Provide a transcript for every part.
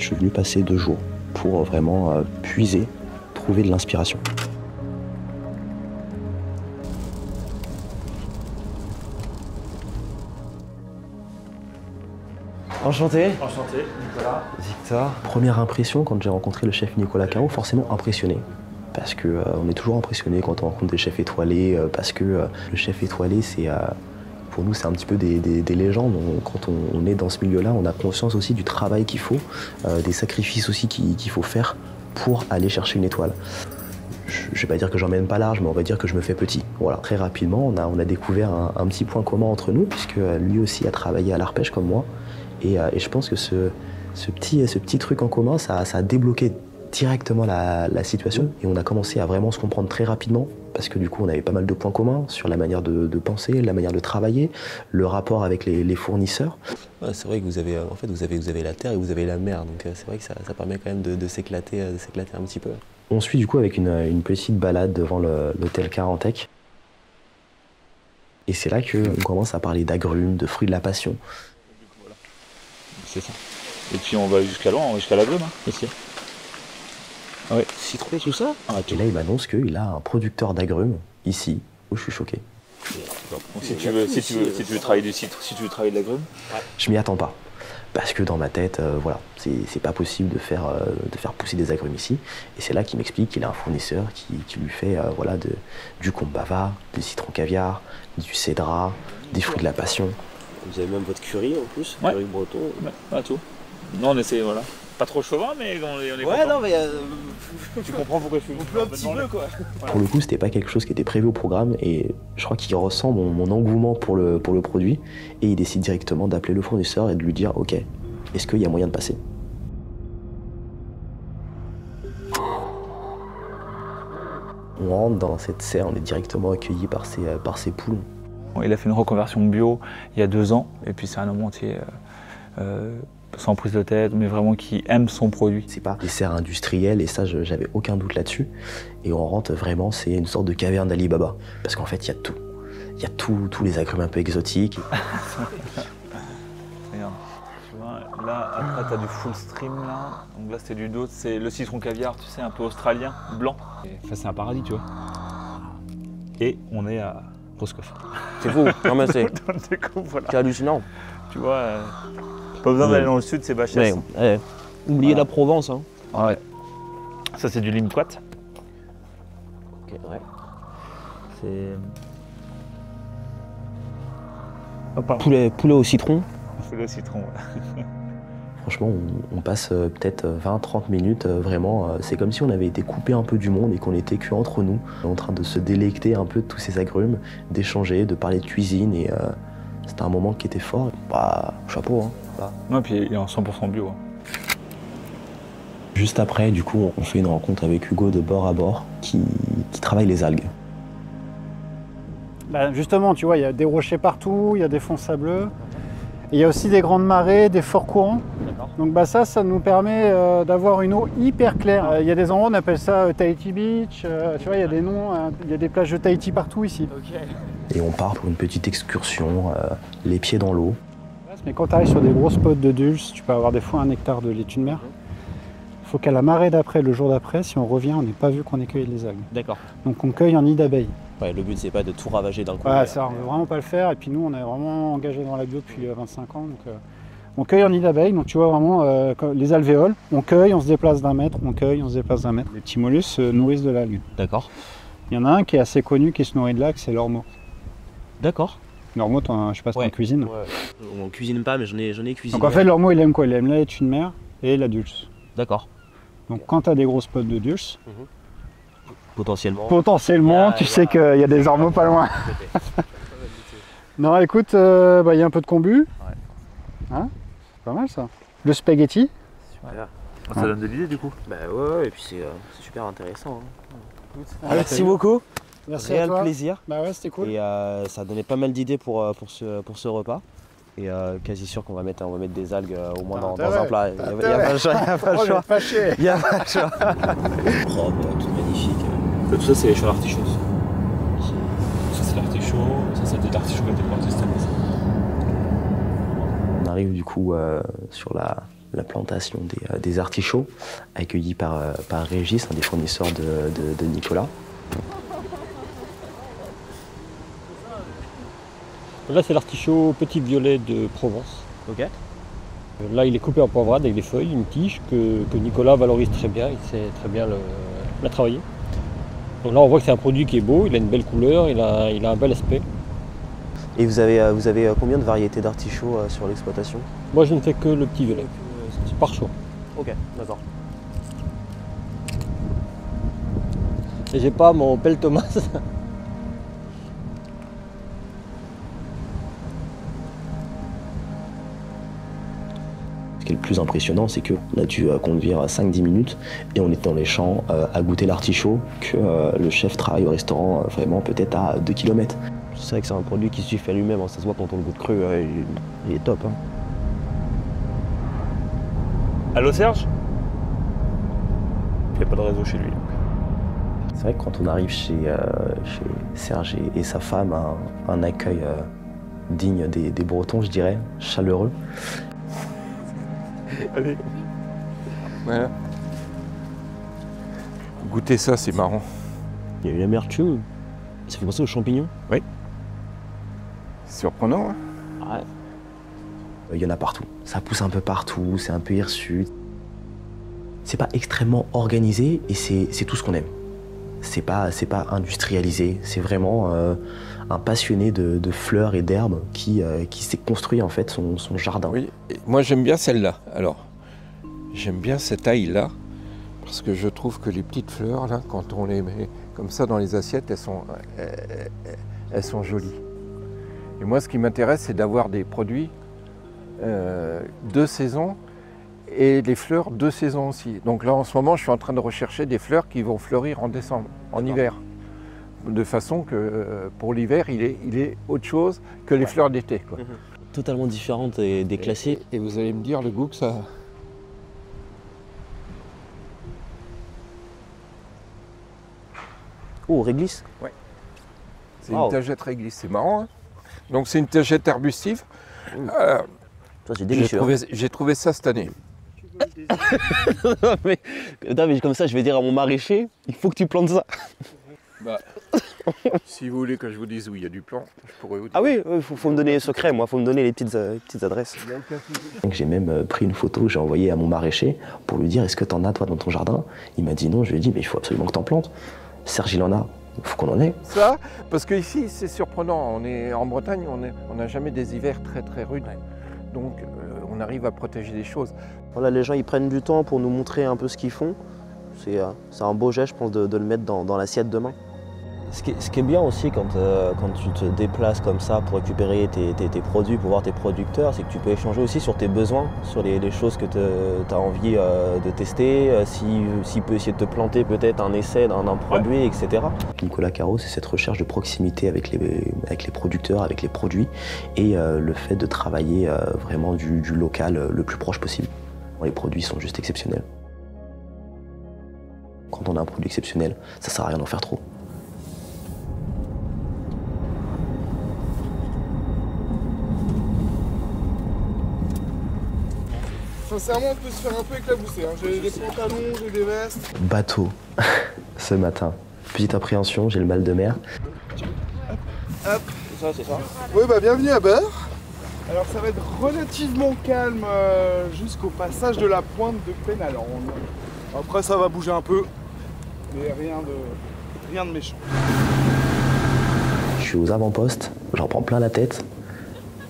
je suis venu passer 2 jours pour vraiment puiser, trouver de l'inspiration. Enchanté. Enchanté, Nicolas. Victor. Première impression quand j'ai rencontré le chef Nicolas Cao, forcément impressionné. Parce que on est toujours impressionné quand on rencontre des chefs étoilés, parce que le chef étoilé, c'est pour nous, c'est un petit peu des légendes. Quand on est dans ce milieu-là, on a conscience aussi du travail qu'il faut, des sacrifices aussi qu'il faut faire pour aller chercher une étoile. Je ne vais pas dire que j'emmène pas large, mais on va dire que je me fais petit. Voilà. Très rapidement, on a découvert un petit point commun entre nous, puisque lui aussi a travaillé à l'arpège comme moi. Et je pense que ce petit truc en commun, ça a débloqué directement la situation. Et on a commencé à vraiment se comprendre très rapidement, parce que du coup, on avait pas mal de points communs sur la manière de penser, la manière de travailler, le rapport avec les fournisseurs. Ouais, c'est vrai que vous avez, en fait, vous avez la terre et vous avez la mer, donc c'est vrai que ça permet quand même de s'éclater un petit peu. On suit du coup avec une petite balade devant l'hôtel Carantec. Et c'est là qu'on commence à parler d'agrumes, de fruits de la passion. C'est ça. Et puis on va jusqu'à loin, jusqu'à la Brume, ici. Ah ouais. Citron, tout ça. Et là, il m'annonce qu'il a un producteur d'agrumes, ici, où je suis choqué. Donc, si tu veux travailler du citron, si tu veux travailler de l'agrume. Ouais. Je m'y attends pas. Parce que dans ma tête, voilà, c'est pas possible de faire pousser des agrumes ici. Et c'est là qu'il m'explique qu'il a un fournisseur qui lui fait voilà, du combe bavard, du citron caviar, du cédrat, des fruits de la passion. Vous avez même votre curry en plus, ouais. Curry breton. Ouais, tout. Non, on essaie, voilà. Pas trop chauvin, mais on est ouais, content. Non, mais tu comprends pourquoi je suis un petit peu, quoi. Voilà. Pour le coup, c'était pas quelque chose qui était prévu au programme et je crois qu'il ressent mon engouement pour le produit et il décide directement d'appeler le fournisseur et de lui dire ok, est-ce qu'il y a moyen de passer? On rentre dans cette serre, on est directement accueilli par ces poules. Il a fait une reconversion bio il y a 2 ans et puis c'est un homme entier sans prise de tête, mais vraiment qui aime son produit. C'est pas des serres industrielles et ça, j'avais aucun doute là-dessus. Et on rentre vraiment, c'est une sorte de caverne d'Ali Baba. Parce qu'en fait, il y a tout. Il y a tous les agrumes un peu exotiques. Regarde, tu vois, là, après, t'as du full stream, là. Donc là, c'est du dos, c'est le citron caviar, tu sais, un peu australien, blanc. Enfin, c'est un paradis, tu vois. Et on est à Roscoff. C'est fou, non mais c'est voilà. hallucinant. Tu vois, pas besoin d'aller dans le sud, c'est Bachès. Ouais. Oubliez la Provence. Hein. Ouais. Ça, c'est du limquat. Ok, ouais. C'est... Poulet au citron. Poulet au citron, ouais. Franchement, on passe peut-être 20-30 minutes, vraiment, c'est comme si on avait été coupé un peu du monde et qu'on était que entre nous, en train de se délecter un peu de tous ces agrumes, d'échanger, de parler de cuisine et c'était un moment qui était fort. Bah, chapeau, hein. Voilà. Non, puis il est en 100% bio. Hein. Juste après, du coup, on fait une rencontre avec Hugo de Bord à Bord qui travaille les algues. Bah justement, tu vois, il y a des rochers partout, il y a des fonds sableux. Il y a aussi des grandes marées, des forts courants. Donc bah ça nous permet d'avoir une eau hyper claire. Il y a des endroits, on appelle ça Tahiti Beach. Tu vois, il y a des noms, il y a des plages de Tahiti partout ici. Okay. Et on part pour une petite excursion, les pieds dans l'eau. Mais quand tu arrives sur des gros spots de dulce, tu peux avoir des fois 1 hectare de laitue de mer. Il faut qu'à la marée d'après, le jour d'après, si on revient, on n'est pas vu qu'on ait cueilli les algues. D'accord. Donc on cueille en nid d'abeilles. Ouais, le but c'est pas de tout ravager d'un coup. Ouais, ça, on ne veut vraiment pas le faire. Et puis nous, on est vraiment engagé dans la bio depuis 25 ans. Donc, on cueille en nid d'abeilles. Donc tu vois vraiment les alvéoles. On cueille, on se déplace d'1 mètre. On cueille, on se déplace d'1 mètre. Les petits mollusques se nourrissent de l'algue. D'accord. Il y en a un qui est assez connu qui se nourrit de l'algue, c'est l'ormeau. D'accord. L'ormeau, je sais pas si tu en cuisines. Ouais. On cuisine pas, mais j'en ai cuisiné. Donc en fait, l'ormeau, il aime quoi? Il aime la laitue de mer et la dulce. D'accord. Donc quand tu as des gros spots de dulce, potentiellement, tu sais qu'il y a des ormeaux pas loin. Non, écoute, y a un peu de kombu. Ouais. Hein, c'est pas mal ça. Le spaghetti. Super. Ça donne de l'idée du coup. Bah ouais, et puis c'est super intéressant. Hein. Merci beaucoup. Merci Réel à toi. plaisir. Bah ouais, c'était cool. Et ça a donné pas mal d'idées pour ce repas. Et quasi sûr qu'on va mettre des algues au moins dans un plat. Il n'y a pas le choix. Il n'y a pas le choix. Il n'y a pas le choix. Propre, tout magnifique. Tout ça, c'est les choux d'artichaut. Ça, c'est l'artichaut. Ça, c'est de l'artichaut qui a été planté cette année. On arrive du coup sur la plantation des artichauts, accueillis par Régis, un des fournisseurs de Nicolas. Là, c'est l'artichaut petit violet de Provence. Ok. Là, il est coupé en poivrade avec des feuilles, une tige que Nicolas valorise très bien, il sait très bien la travailler. Donc là, on voit que c'est un produit qui est beau, il a une belle couleur, il a un bel aspect. Et vous avez combien de variétés d'artichauts sur l'exploitation? Moi, je ne fais que le petit violet, c'est par choix. Ok, d'accord. Et j'ai pas mon bel Thomas. Ce qui est le plus impressionnant, c'est qu'on a dû conduire 5-10 minutes et on est dans les champs à goûter l'artichaut que le chef travaille au restaurant vraiment peut-être à 2 km. C'est vrai que c'est un produit qui suffit à lui-même, hein. Ça se voit quand on le goûte cru, il est top. Hein. Allô Serge? Il n'y a pas de réseau chez lui. C'est vrai que quand on arrive chez Serge et sa femme, un accueil digne des Bretons, je dirais, chaleureux. Allez. Voilà. Goûtez ça, c'est marrant. Il y a eu l'amertume. Ça fait penser aux champignons. Oui. C'est surprenant, hein? Ouais. Il y en a partout. Ça pousse un peu partout, c'est un peu hirsute. C'est pas extrêmement organisé et c'est tout ce qu'on aime. C'est pas industrialisé, c'est vraiment un passionné de fleurs et d'herbes qui s'est construit en fait son jardin. Oui, et moi j'aime bien celle-là. Alors, j'aime bien cette taille-là, parce que je trouve que les petites fleurs, là, quand on les met comme ça dans les assiettes, elles sont jolies. Et moi, ce qui m'intéresse, c'est d'avoir des produits de saison et les fleurs de saison aussi. Donc là, en ce moment, je suis en train de rechercher des fleurs qui vont fleurir en décembre, en hiver. De façon que pour l'hiver, il est autre chose que les fleurs d'été. Totalement différente des classiques. Et vous allez me dire le goût que ça a. Oh, réglisse. Ouais. C'est une tagette réglisse, c'est marrant. Hein, donc c'est une tagette arbustive. C'est délicieux. J'ai trouvé ça cette année. non, mais comme ça, je vais dire à mon maraîcher, il faut que tu plantes ça. Bah, si vous voulez que je vous dise où il y a du plan, je pourrais vous dire. Ah oui, faut me donner les secrets, moi, faut me donner les petites adresses. Donc j'ai même pris une photo, j'ai envoyé à mon maraîcher pour lui dire, est-ce que t'en as toi dans ton jardin? Il m'a dit non, je lui ai dit, mais il faut absolument que t'en plantes. Serge, il en a, il faut qu'on en ait. Ça, parce qu'ici, c'est surprenant, on est en Bretagne, on n'a jamais des hivers très très rudes. Donc on arrive à protéger des choses. Voilà, les gens ils prennent du temps pour nous montrer un peu ce qu'ils font. C'est un beau geste, je pense, de le mettre dans l'assiette demain. Ce qui est bien aussi quand tu te déplaces comme ça pour récupérer tes produits, pour voir tes producteurs, c'est que tu peux échanger aussi sur tes besoins, sur les choses que tu as envie de tester, s'il peut essayer de te planter peut-être un essai d'un produit, etc. Nicolas Caro, c'est cette recherche de proximité avec les producteurs, avec les produits, et le fait de travailler vraiment du local le plus proche possible. Les produits sont juste exceptionnels. Quand on a un produit exceptionnel, ça sert à rien d'en faire trop. Sincèrement, on peut se faire un peu éclaboussé. Hein. J'ai des pantalons, j'ai des vestes. Bateau, ce matin. Petite appréhension, j'ai le mal de mer. Hop. C'est ça. Oui, bah bienvenue à bord. Alors ça va être relativement calme jusqu'au passage de la pointe de Pénalande. Après ça va bouger un peu, mais rien de méchant. Je suis aux avant-postes, j'en prends plein la tête.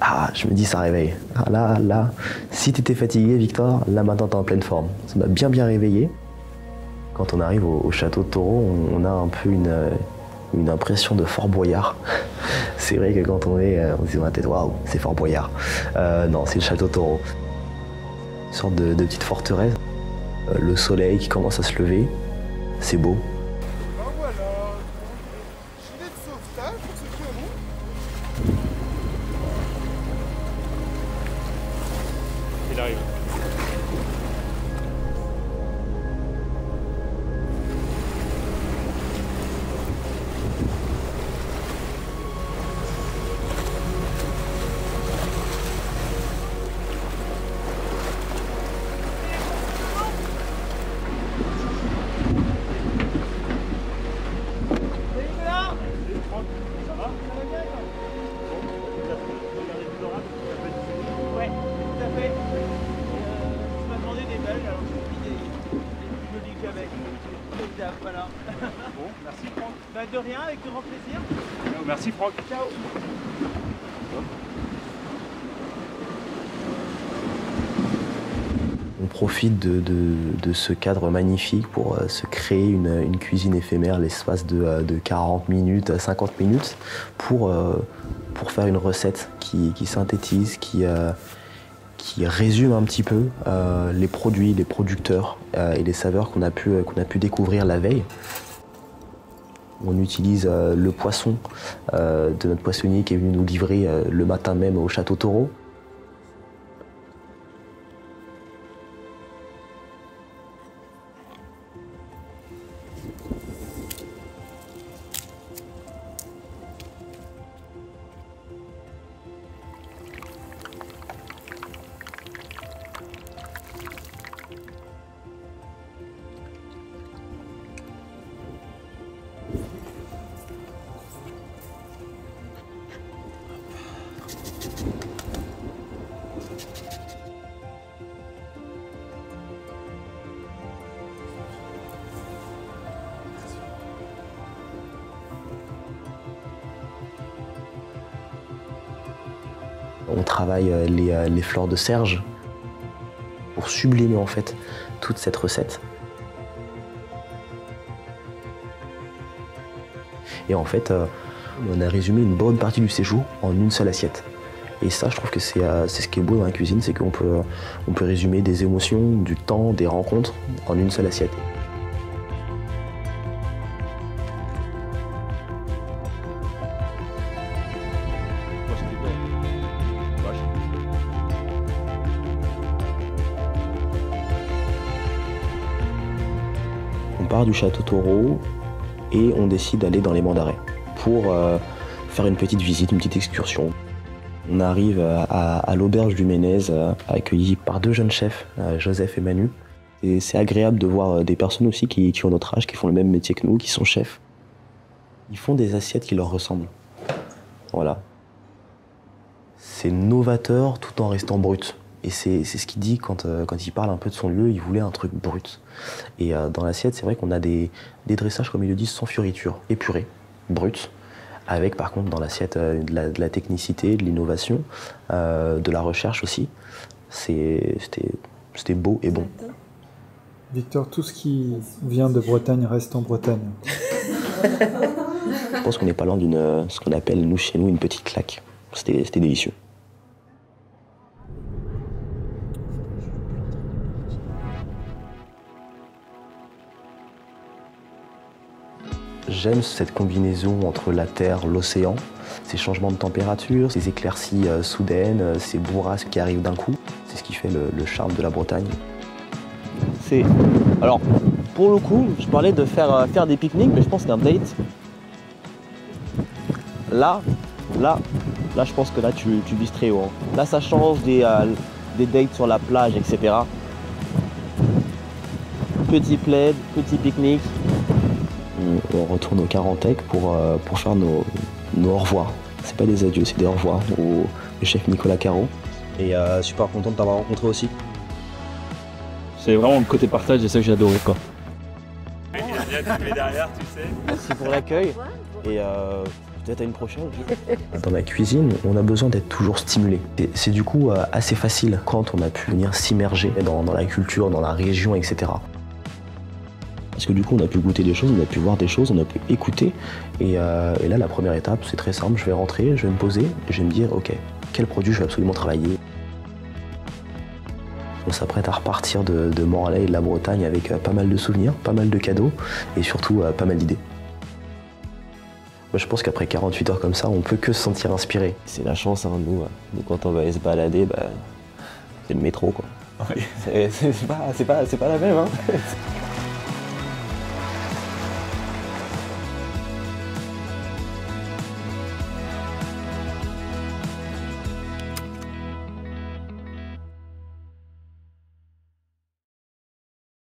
Ah, je me dis ça réveille. Ah, là, si t'étais fatigué, Victor, là maintenant t'es en pleine forme. Ça m'a bien réveillé. Quand on arrive au château de Taureau, on a un peu une impression de Fort Boyard. C'est vrai que quand on se dit dans la tête, waouh, c'est Fort Boyard. Non, c'est le château de Taureau. Une sorte de petite forteresse. Le soleil qui commence à se lever, c'est beau. Ben voilà, gilet de sauvetage pour ceux qui en ont. Il arrive. rien, avec grand plaisir. Merci Franck. Ciao. On profite de ce cadre magnifique pour se créer une cuisine éphémère l'espace de 40 minutes, 50 minutes pour faire une recette qui synthétise, qui résume un petit peu les produits, les producteurs et les saveurs qu'on a pu découvrir la veille. On utilise le poisson de notre poissonnier qui est venu nous livrer le matin même au Château Taureau. On travaille les fleurs de serge pour sublimer en fait toute cette recette. Et en fait, on a résumé une bonne partie du séjour en une seule assiette. Et ça, je trouve que c'est ce qui est beau dans la cuisine, c'est qu'on peut résumer des émotions, du temps, des rencontres en une seule assiette. On part du Château Taureau et on décide d'aller dans les Monts d'Arrée pour faire une petite visite, une petite excursion. On arrive à l'auberge du Ménez, accueillis par deux jeunes chefs, Joseph et Manu. Et c'est agréable de voir des personnes aussi qui ont notre âge, qui font le même métier que nous, qui sont chefs. Ils font des assiettes qui leur ressemblent. Voilà. C'est novateur tout en restant brut. Et c'est ce qu'il dit quand il parle un peu de son lieu, il voulait un truc brut. Et dans l'assiette, c'est vrai qu'on a des dressages, comme ils le disent, sans fioriture, épurés, bruts, avec par contre dans l'assiette de la technicité, de l'innovation, de la recherche aussi. C'était beau et bon. Victor, tout ce qui vient de Bretagne reste en Bretagne. Je pense qu'on n'est pas loin d'une, ce qu'on appelle nous chez nous, une petite claque. C'était délicieux. J'aime cette combinaison entre la terre, l'océan, ces changements de température, ces éclaircies soudaines, ces bourrasques qui arrivent d'un coup. C'est ce qui fait le charme de la Bretagne. Alors, pour le coup, je parlais de faire des pique-niques, mais je pense qu'un date, là, je pense que là, tu vises très haut. Hein. Là, ça change des dates sur la plage, etc. Petit plaid, petit pique-nique. On retourne au Carantec pour faire nos au revoir. C'est pas des adieux, c'est des au revoir au chef Nicolas Caro. Et super content de t'avoir rencontré aussi. C'est vraiment le côté partage, c'est ça que j'ai adoré, quoi. Il a bien filmé derrière, tu sais. Merci pour l'accueil et peut-être à une prochaine. Dans la cuisine, on a besoin d'être toujours stimulé. C'est du coup assez facile quand on a pu venir s'immerger dans la culture, dans la région, etc. Parce que du coup, on a pu goûter des choses, on a pu voir des choses, on a pu écouter. Et là, la première étape, c'est très simple. Je vais rentrer, je vais me poser, et je vais me dire, ok, quel produit je vais absolument travailler. On s'apprête à repartir de Morlaix et de la Bretagne avec pas mal de souvenirs, pas mal de cadeaux et surtout pas mal d'idées. Moi, je pense qu'après 48 heures comme ça, on peut que se sentir inspiré. C'est la chance, hein, nous, quand on va aller se balader, c'est le métro, quoi. Oui. C'est pas la même, hein.